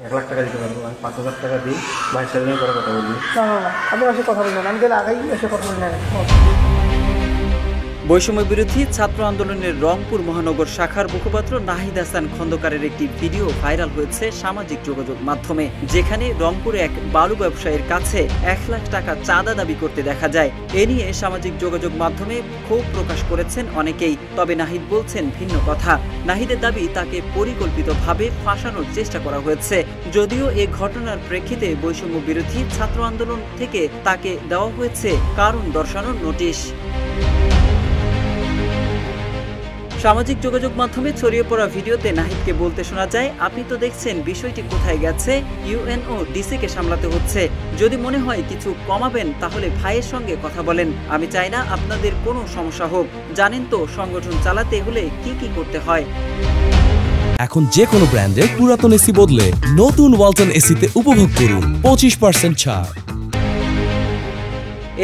1 লাখ টাকা দিতে পারবো, আমি 5,000 টাকা দিই, ভাইয়ের সাথে আমি পরে কথা বলবি। না না না, আপনি এসে কথা বলবেন, আমি গেলে আগেই এসে কথা বলে নেন। বৈষম্য বিরোধী ছাত্র আন্দোলনের রংপুর মহানগর শাখার মুখপাত্র নাহিদ হাসান খন্দকারের একটি ভিডিও ভাইরাল হয়েছে সামাজিক যোগাযোগ মাধ্যমে, যেখানে রংপুরে এক বালু ব্যবসায়ীর কাছে 1 লাখ টাকা চাঁদা দাবি করতে দেখা যায়। এ নিয়ে সামাজিক যোগাযোগ মাধ্যমে ক্ষোভ প্রকাশ করেছেন অনেকেই। তবে নাহিদ বলছেন ভিন্ন কথা। নাহিদের দাবি তাকে পরিকল্পিতভাবে ফাঁসানোর চেষ্টা করা হয়েছে। যদিও এ ঘটনার প্রেক্ষিতে বৈষম্য বিরোধী ছাত্র আন্দোলন থেকে তাকে দেওয়া হয়েছে কারণ দর্শানোর নোটিশ। সামাজিক যোগাযোগ মাধ্যমে ছড়িয়ে পড়া ভিডিওতে নাহিদকে বলতে শোনা যায়, আপনি তো দেখছেন বিষয়টি কোথায় গেছে, ইউএনও ডিসিকে সামলাতে হচ্ছে। যদি মনে হয় কিছু কমাবেন তাহলে ভাইয়ের সঙ্গে কথা বলেন। আমি চাই না আপনাদের কোনো সমস্যা হোক। জানেন তো সংগঠন চালাতে হলে কি কি করতে হয়। এখন যে কোনো ব্র্যান্ডের পুরাতন এসি বদলে নতুন ওয়ালটন এসিতে উপভোগ করুন 25% ছাড়।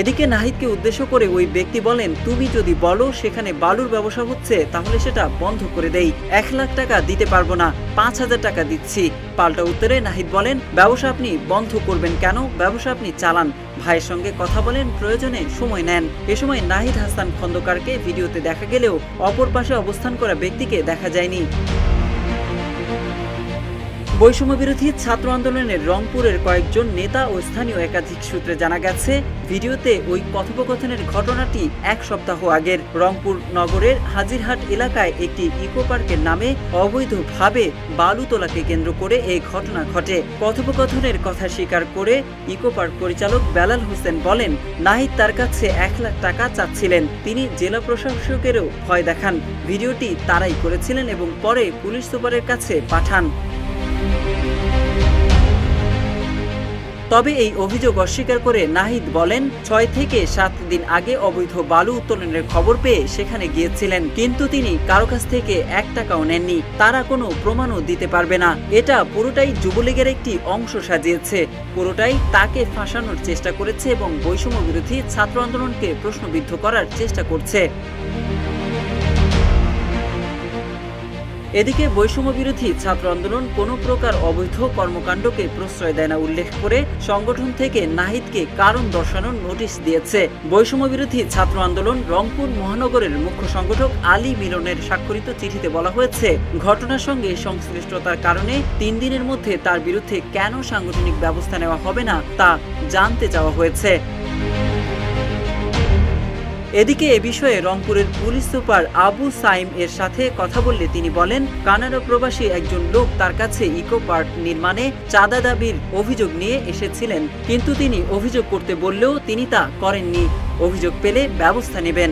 এদিকে নাহিদকে উদ্দেশ্য করে ওই ব্যক্তি বলেন, তুমি যদি বলো সেখানে বালুর ব্যবসা হচ্ছে তাহলে সেটা বন্ধ করে দেই। 1 লাখ টাকা দিতে পারবো না, 5,000 টাকা দিচ্ছি। পাল্টা উত্তরে নাহিদ বলেন, ব্যবসা আপনি বন্ধ করবেন কেন, ব্যবসা আপনি চালান। ভাইয়ের সঙ্গে কথা বলেন, প্রয়োজনে সময় নেন। এ সময় নাহিদ হাসান খন্দকারকে ভিডিওতে দেখা গেলেও অপর পাশে অবস্থান করা ব্যক্তিকে দেখা যায়নি। বৈষম্য বিরোধী ছাত্র আন্দোলনের রংপুরের কয়েকজন নেতা ও স্থানীয় একাধিক সূত্রে জানা গেছে, ভিডিওতে ওই কথোপকথনের ঘটনাটি 1 সপ্তাহ আগের। রংপুর নগরের হাজিরহাট এলাকায় একটি ইকো পার্কের নামে অবৈধভাবে বালু তোলাকে কেন্দ্র করে এই ঘটনা ঘটে। কথোপকথনের কথা স্বীকার করে ইকো পার্ক পরিচালক বেলাল হোসেন বলেন, নাহিদ তার কাছে 1 লাখ টাকা চাচ্ছিলেন। তিনি জেলা প্রশাসকেরও ভয় দেখান। ভিডিওটি তারাই করেছিলেন এবং পরে পুলিশ সুপারের কাছে পাঠান। তবে এই অভিযোগ অস্বীকার করে নাহিদ বলেন, 6 থেকে 7 দিন আগে অবৈধ বালু উত্তোলনের খবর পেয়ে সেখানে গিয়েছিলেন, কিন্তু তিনি কারো কাছ থেকে 1 টাকাও নেননি। তারা কোনো প্রমাণও দিতে পারবে না। এটা পুরোটাই যুবলীগের একটি অংশ সাজিয়েছে, পুরোটাই তাকে ফাঁসানোর চেষ্টা করেছে এবং বৈষম্য বিরোধী ছাত্র আন্দোলনকে প্রশ্নবিদ্ধ করার চেষ্টা করছে। এদিকে বৈষম্য বিরোধী ছাত্র আন্দোলন কোনো প্রকার অবৈধ কর্মকাণ্ডকে প্রশ্রয় দেয় না উল্লেখ করে সংগঠন থেকে নাহিদকে কারণ দর্শানোর নোটিশ দিয়েছে। বৈষম্য বিরোধী ছাত্র আন্দোলন রংপুর মহানগরের মুখ্য সংগঠক আলী মিলনের স্বাক্ষরিত চিঠিতে বলা হয়েছে, ঘটনার সঙ্গে সংশ্লিষ্টতার কারণে 3 দিনের মধ্যে তার বিরুদ্ধে কেন সাংগঠনিক ব্যবস্থা নেওয়া হবে না তা জানতে চাওয়া হয়েছে। এদিকে এ বিষয়ে রংপুরের পুলিশ সুপার আবু সাইম এর সাথে কথা বললে তিনি বলেন, কানাডা প্রবাসী একজন লোক তার কাছে ইকো পার্ক নির্মাণে চাঁদা দাবির অভিযোগ নিয়ে এসেছিলেন, কিন্তু তিনি অভিযোগ করতে বললেও তিনি তা করেননি। অভিযোগ পেলে ব্যবস্থা নেবেন।